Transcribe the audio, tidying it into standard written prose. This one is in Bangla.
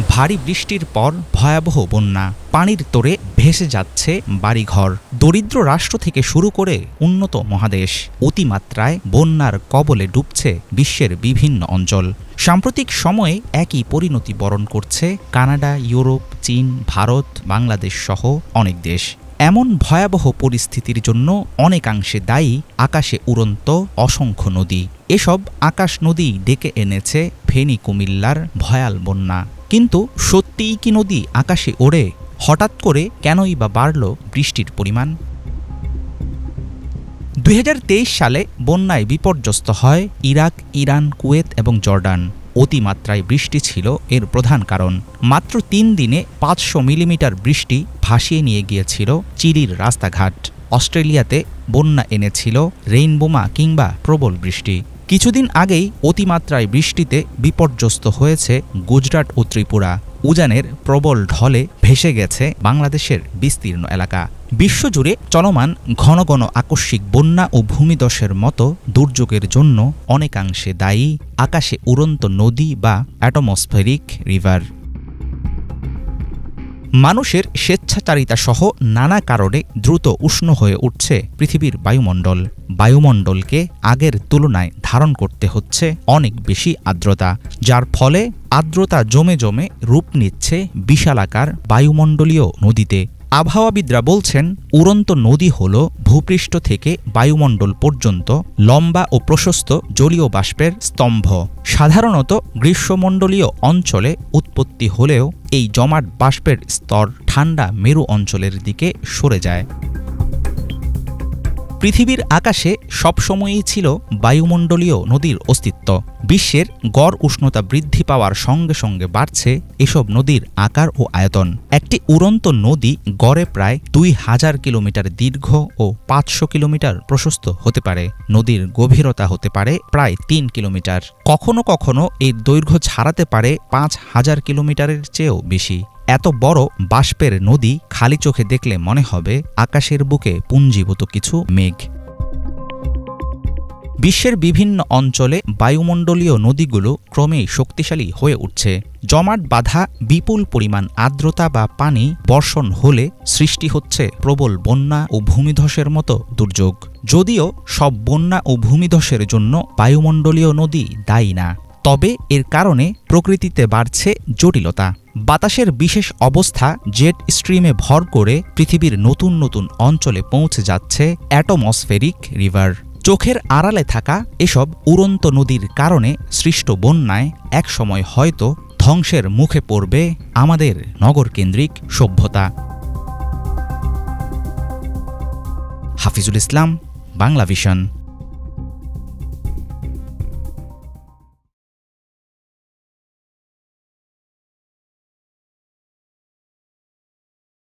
ভারী বৃষ্টির পর ভয়াবহ বন্যা, পানির তোড়ে ভেসে যাচ্ছে বাড়িঘর। দরিদ্র রাষ্ট্র থেকে শুরু করে উন্নত মহাদেশ, অতিমাত্রায় বন্যার কবলে ডুবছে বিশ্বের বিভিন্ন অঞ্চল। সাম্প্রতিক সময়ে একই পরিণতি বরণ করছে কানাডা, ইউরোপ, চীন, ভারত, বাংলাদেশ সহ অনেক দেশ। এমন ভয়াবহ পরিস্থিতির জন্য অনেকাংশে দায়ী আকাশে উড়ন্ত অসংখ্য নদী। এসব আকাশ নদী ডেকে এনেছে ফেনী, কুমিল্লার ভয়াল বন্যা। কিন্তু সত্যিই কি নদী আকাশে ওড়ে? হঠাৎ করে কেনই বা বাড়ল বৃষ্টির পরিমাণ? ২০২৩ সালে বন্যায় বিপর্যস্ত হয় ইরাক, ইরান, কুয়েত এবং জর্ডান। অতিমাত্রায় বৃষ্টি ছিল এর প্রধান কারণ। মাত্র ৩ দিনে ৫০০ মিলিমিটার বৃষ্টি ভাসিয়ে নিয়ে গিয়েছিল চিলির রাস্তাঘাট। অস্ট্রেলিয়াতে বন্যা এনেছিল রেইনবোমা কিংবা প্রবল বৃষ্টি। কিছুদিন আগেই অতিমাত্রায় বৃষ্টিতে বিপর্যস্ত হয়েছে গুজরাট ও ত্রিপুরা। উজানের প্রবল ঢলে ভেসে গেছে বাংলাদেশের বিস্তীর্ণ এলাকা। বিশ্বজুড়ে চলমান ঘন ঘন আকস্মিক বন্যা ও ভূমিধসের মতো দুর্যোগের জন্য অনেকাংশে দায়ী আকাশে উড়ন্ত নদী বা অ্যাটমসফেরিক রিভার। মানুষের স্বেচ্ছাচারিতা সহ নানা কারণে দ্রুত উষ্ণ হয়ে উঠছে পৃথিবীর বায়ুমণ্ডল। বায়ুমণ্ডলকে আগের তুলনায় ধারণ করতে হচ্ছে অনেক বেশি আর্দ্রতা, যার ফলে আর্দ্রতা জমে জমে রূপ নিচ্ছে বিশালাকার বায়ুমণ্ডলীয় নদীতে। আবহাওয়াবিদরা বলছেন, উড়ন্ত নদী হল ভূপৃষ্ঠ থেকে বায়ুমণ্ডল পর্যন্ত লম্বা ও প্রশস্ত জলীয় বাষ্পের স্তম্ভ। সাধারণত গ্রীষ্মমণ্ডলীয় অঞ্চলে উৎপত্তি হলেও এই জমাট বাষ্পের স্তর ঠান্ডা মেরু অঞ্চলের দিকে সরে যায়। পৃথিবীর আকাশে সবসময়ই ছিল বায়ুমণ্ডলীয় নদীর অস্তিত্ব। বিশ্বের গড় উষ্ণতা বৃদ্ধি পাওয়ার সঙ্গে সঙ্গে বাড়ছে এসব নদীর আকার ও আয়তন। একটি উড়ন্ত নদী গড়ে প্রায় ২০০০ কিলোমিটার দীর্ঘ ও ৫০০ কিলোমিটার প্রশস্ত হতে পারে। নদীর গভীরতা হতে পারে প্রায় ৩ কিলোমিটার। কখনো কখনো এর দৈর্ঘ্য ছাড়াতে পারে ৫০০০ কিলোমিটারের চেয়েও বেশি। এত বড় বাষ্পের নদী খালি চোখে দেখলে মনে হবে আকাশের বুকে পুঞ্জীভূত কিছু মেঘ। বিশ্বের বিভিন্ন অঞ্চলে বায়ুমণ্ডলীয় নদীগুলো ক্রমেই শক্তিশালী হয়ে উঠছে। জমাট বাঁধা বিপুল পরিমাণ আর্দ্রতা বা পানি বর্ষণ হলে সৃষ্টি হচ্ছে প্রবল বন্যা ও ভূমিধসের মতো দুর্যোগ। যদিও সব বন্যা ও ভূমিধসের জন্য বায়ুমণ্ডলীয় নদী দায়ী না, তবে এর কারণে প্রকৃতিতে বাড়ছে জটিলতা। বাতাসের বিশেষ অবস্থা জেট স্ট্রিমে ভর করে পৃথিবীর নতুন নতুন অঞ্চলে পৌঁছে যাচ্ছে অ্যাটমসফেরিক রিভার। চোখের আড়ালে থাকা এসব উড়ন্ত নদীর কারণে সৃষ্ট বন্যায় একসময় হয়তো ধ্বংসের মুখে পড়বে আমাদের নগরকেন্দ্রিক সভ্যতা। হাফিজুল ইসলাম, বাংলা ভিশন।